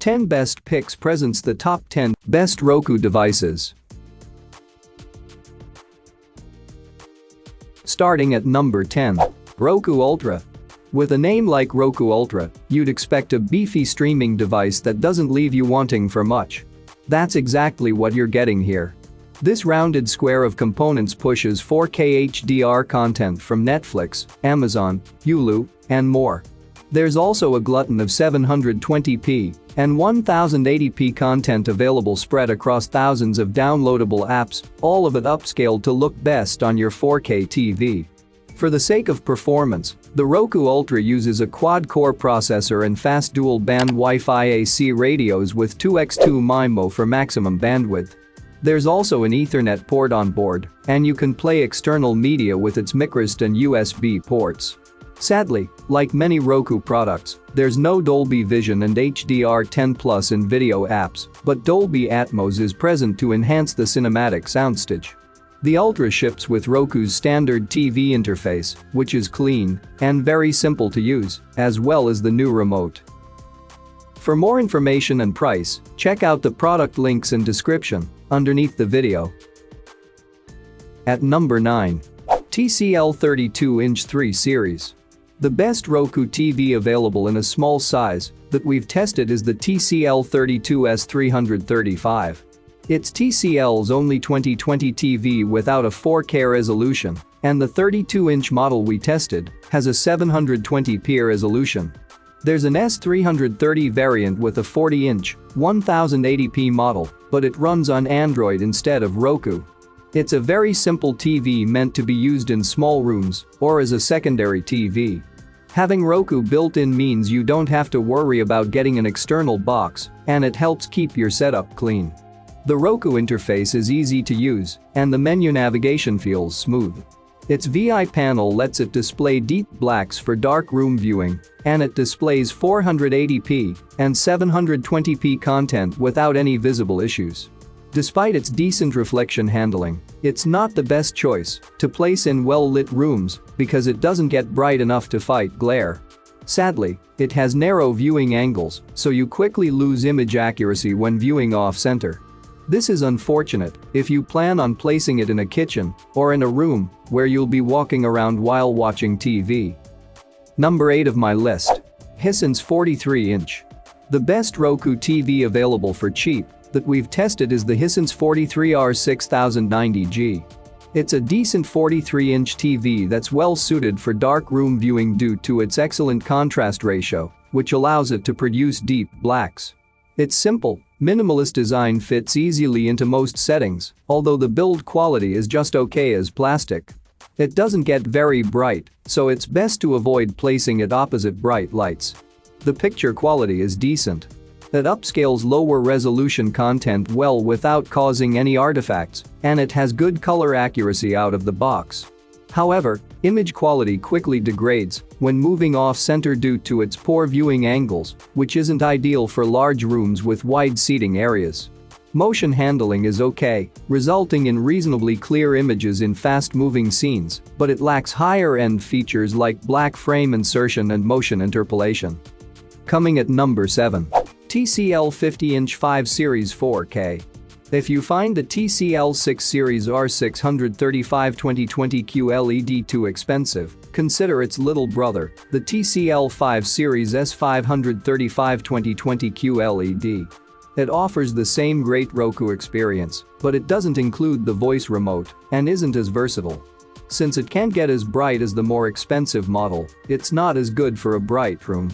Ten Best Picks presents the top 10 best Roku devices. Starting at number 10. Roku Ultra. With a name like Roku Ultra, you'd expect a beefy streaming device that doesn't leave you wanting for much. That's exactly what you're getting here. This rounded square of components pushes 4K HDR content from Netflix, Amazon, Hulu, and more. There's also a glutton of 720p and 1080p content available spread across thousands of downloadable apps, all of it upscaled to look best on your 4K TV. For the sake of performance, the Roku Ultra uses a quad-core processor and fast dual-band Wi-Fi AC radios with 2x2 MIMO for maximum bandwidth. There's also an Ethernet port on board, and you can play external media with its microSD and USB ports. Sadly, like many Roku products, there's no Dolby Vision and HDR10+ in video apps, but Dolby Atmos is present to enhance the cinematic soundstage. The Ultra ships with Roku's standard TV interface, which is clean and very simple to use, as well as the new remote. For more information and price, check out the product links and description underneath the video. At number 9. TCL 32-inch 3 Series. The best Roku TV available in a small size that we've tested is the TCL 32S335. It's TCL's only 2020 TV without a 4K resolution, and the 32-inch model we tested has a 720p resolution. There's an S330 variant with a 40-inch, 1080p model, but it runs on Android instead of Roku. It's a very simple TV meant to be used in small rooms or as a secondary TV. Having Roku built-in means you don't have to worry about getting an external box, and it helps keep your setup clean. The Roku interface is easy to use, and the menu navigation feels smooth. Its VI panel lets it display deep blacks for dark room viewing, and it displays 480p and 720p content without any visible issues. Despite its decent reflection handling, it's not the best choice to place in well-lit rooms because it doesn't get bright enough to fight glare. Sadly, it has narrow viewing angles, so you quickly lose image accuracy when viewing off-center. This is unfortunate if you plan on placing it in a kitchen or in a room where you'll be walking around while watching TV. Number 8 of my list. Hisense 43-inch. The best Roku TV available for cheap that we've tested is the Hisense 43R6090G. It's a decent 43-inch TV that's well suited for dark room viewing due to its excellent contrast ratio, which allows it to produce deep blacks. Its simple, minimalist design fits easily into most settings, although the build quality is just okay as plastic. It doesn't get very bright, so it's best to avoid placing it opposite bright lights. The picture quality is decent. It upscales lower resolution content well without causing any artifacts, and it has good color accuracy out of the box. However, image quality quickly degrades when moving off-center due to its poor viewing angles, which isn't ideal for large rooms with wide seating areas. Motion handling is okay, resulting in reasonably clear images in fast-moving scenes, but it lacks higher-end features like black frame insertion and motion interpolation. Coming at number 7. TCL 50-inch 5 Series 4K. If you find the TCL 6 Series R635 2020 QLED too expensive, consider its little brother, the TCL 5 Series S535 2020 QLED. It offers the same great Roku experience, but it doesn't include the voice remote and isn't as versatile. Since it can't get as bright as the more expensive model, it's not as good for a bright room.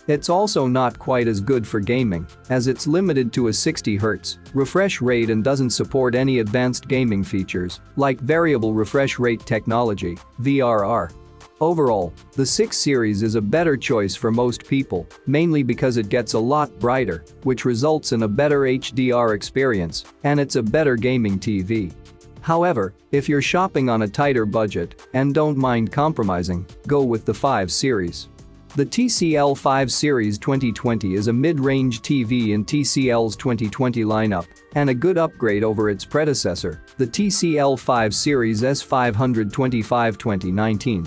It's also not quite as good for gaming, as it's limited to a 60Hz refresh rate and doesn't support any advanced gaming features, like variable refresh rate technology, VRR. Overall, the 6 Series is a better choice for most people, mainly because it gets a lot brighter, which results in a better HDR experience, and it's a better gaming TV. However, if you're shopping on a tighter budget and don't mind compromising, go with the 5 Series. The TCL 5 Series 2020 is a mid-range TV in TCL's 2020 lineup and a good upgrade over its predecessor, the TCL 5 Series S525 2019.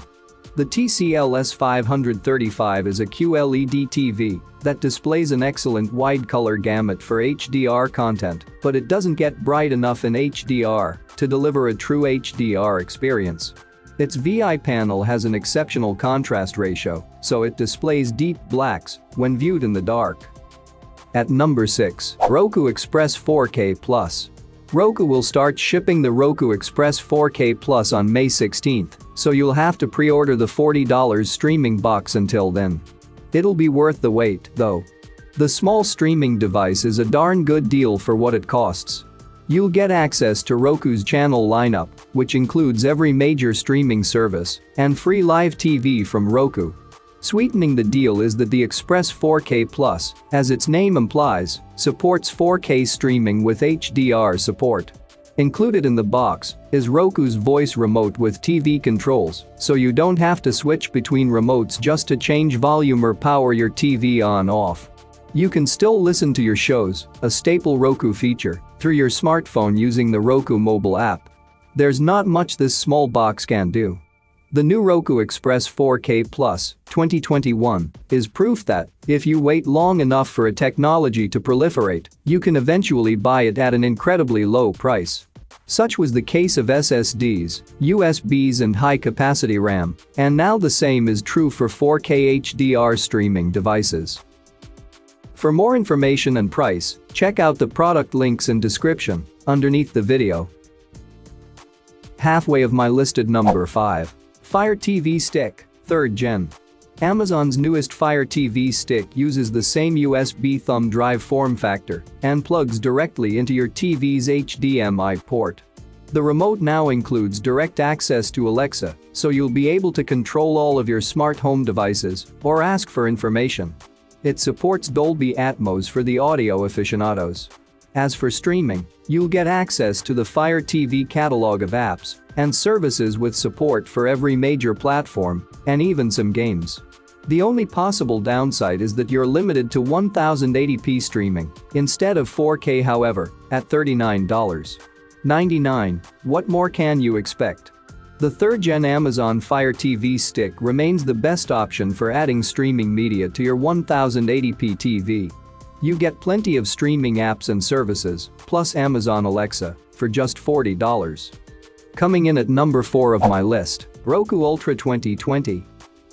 The TCL S535 is a QLED TV that displays an excellent wide color gamut for HDR content, but it doesn't get bright enough in HDR to deliver a true HDR experience. Its VI panel has an exceptional contrast ratio, so it displays deep blacks when viewed in the dark. At number 6, Roku Express 4K Plus. Roku will start shipping the Roku Express 4K Plus on May 16th, so you'll have to pre-order the $40 streaming box until then. It'll be worth the wait, though. The small streaming device is a darn good deal for what it costs. You'll get access to Roku's channel lineup, which includes every major streaming service, and free live TV from Roku. Sweetening the deal is that the Express 4K Plus, as its name implies, supports 4K streaming with HDR support. Included in the box is Roku's voice remote with TV controls, so you don't have to switch between remotes just to change volume or power your TV on/off. You can still listen to your shows, a staple Roku feature, through your smartphone using the Roku mobile app. There's not much this small box can do. The new Roku Express 4K Plus 2021 is proof that, if you wait long enough for a technology to proliferate, you can eventually buy it at an incredibly low price. Such was the case of SSDs, USBs and high-capacity RAM, and now the same is true for 4K HDR streaming devices. For more information and price, check out the product links in description underneath the video. Halfway of my listed number 5. Fire TV Stick, 3rd Gen. Amazon's newest Fire TV Stick uses the same USB thumb drive form factor and plugs directly into your TV's HDMI port. The remote now includes direct access to Alexa, so you'll be able to control all of your smart home devices or ask for information. It supports Dolby Atmos for the audio aficionados. As for streaming, you'll get access to the Fire TV catalog of apps and services with support for every major platform and even some games. The only possible downside is that you're limited to 1080p streaming instead of 4K, however, at $39.99. What more can you expect? The 3rd Gen Amazon Fire TV Stick remains the best option for adding streaming media to your 1080p TV. You get plenty of streaming apps and services, plus Amazon Alexa, for just $40. Coming in at number 4 of my list, Roku Ultra 2020.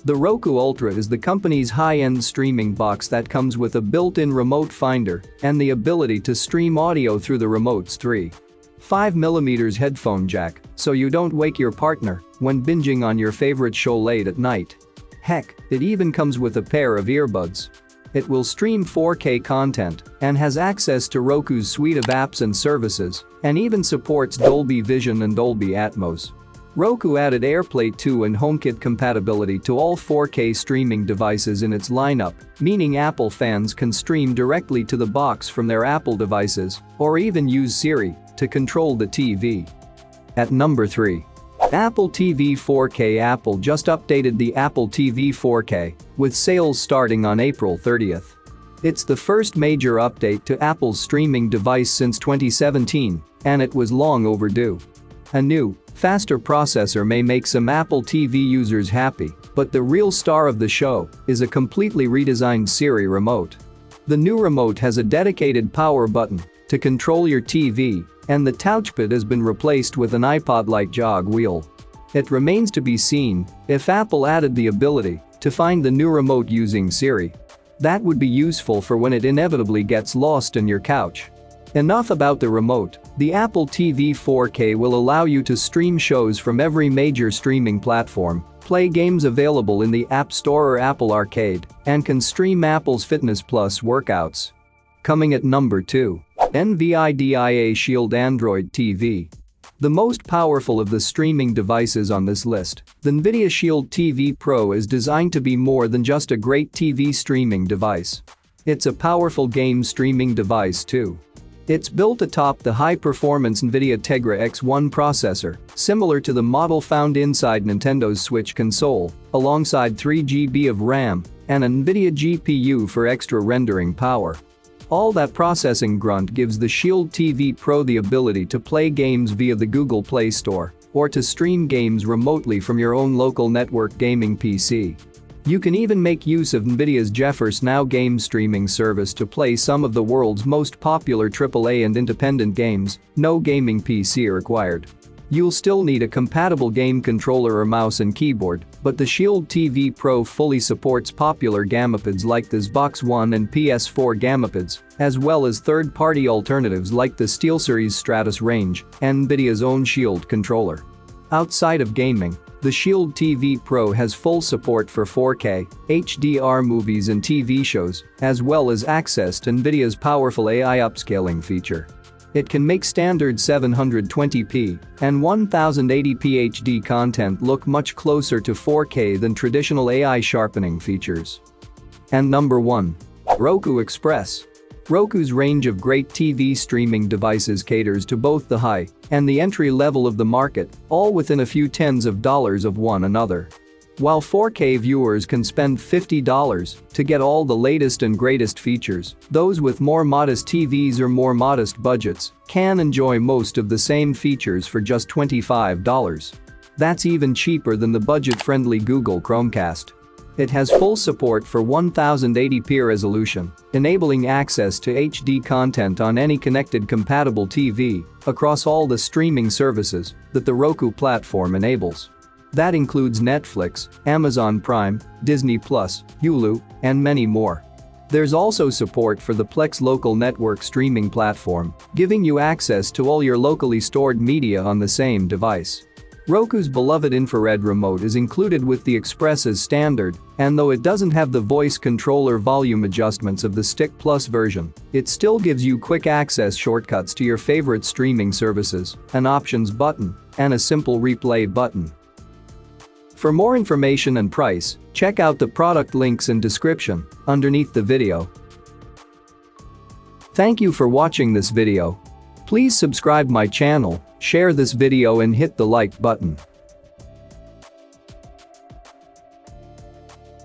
The Roku Ultra is the company's high-end streaming box that comes with a built-in remote finder and the ability to stream audio through the remote's 3.5mm headphone jack, so you don't wake your partner when binging on your favorite show late at night. Heck, it even comes with a pair of earbuds. It will stream 4K content and has access to Roku's suite of apps and services, and even supports Dolby Vision and Dolby Atmos. Roku added AirPlay 2 and HomeKit compatibility to all 4K streaming devices in its lineup, meaning Apple fans can stream directly to the box from their Apple devices or even use Siri to control the TV. At number 3. Apple TV 4K. Apple just updated the Apple TV 4K, with sales starting on April 30th. It's the first major update to Apple's streaming device since 2017, and it was long overdue. A new, faster processor may make some Apple TV users happy, but the real star of the show is a completely redesigned Siri remote. The new remote has a dedicated power button to control your TV, and the touchpad has been replaced with an iPod-like jog wheel. It remains to be seen if Apple added the ability to find the new remote using Siri. That would be useful for when it inevitably gets lost in your couch. Enough about the remote. The Apple TV 4K will allow you to stream shows from every major streaming platform, play games available in the App Store or Apple Arcade, and can stream Apple's Fitness Plus workouts. Coming at number 2. NVIDIA Shield Android TV. The most powerful of the streaming devices on this list, the NVIDIA Shield TV Pro is designed to be more than just a great TV streaming device. It's a powerful game streaming device too. It's built atop the high-performance NVIDIA Tegra X1 processor, similar to the model found inside Nintendo's Switch console, alongside 3 GB of RAM and a NVIDIA GPU for extra rendering power. All that processing grunt gives the Shield TV Pro the ability to play games via the Google Play Store or to stream games remotely from your own local network gaming PC. You can even make use of NVIDIA's GeForce Now game streaming service to play some of the world's most popular AAA and independent games, no gaming PC required. You'll still need a compatible game controller or mouse and keyboard, but the Shield TV Pro fully supports popular gamepads like the Xbox One and PS4 gamepads, as well as third-party alternatives like the SteelSeries Stratus range and NVIDIA's own Shield controller. Outside of gaming, the Shield TV Pro has full support for 4K, HDR movies and TV shows, as well as access to NVIDIA's powerful AI upscaling feature. It can make standard 720p and 1080p HD content look much closer to 4K than traditional AI sharpening features. And number 1. Roku Express. Roku's range of great TV streaming devices caters to both the high and the entry level of the market, all within a few tens of dollars of one another. While 4K viewers can spend $50 to get all the latest and greatest features, those with more modest TVs or more modest budgets can enjoy most of the same features for just $25. That's even cheaper than the budget-friendly Google Chromecast. It has full support for 1080p resolution, enabling access to HD content on any connected compatible TV across all the streaming services that the Roku platform enables. That includes Netflix, Amazon Prime, Disney+, Hulu, and many more. There's also support for the Plex local network streaming platform, giving you access to all your locally stored media on the same device. Roku's beloved infrared remote is included with the Express as standard, and though it doesn't have the voice controller volume adjustments of the Stick Plus version, it still gives you quick access shortcuts to your favorite streaming services, an options button, and a simple replay button. For more information and price, check out the product links in description underneath the video. Thank you for watching this video. Please subscribe my channel, share this video and hit the like button.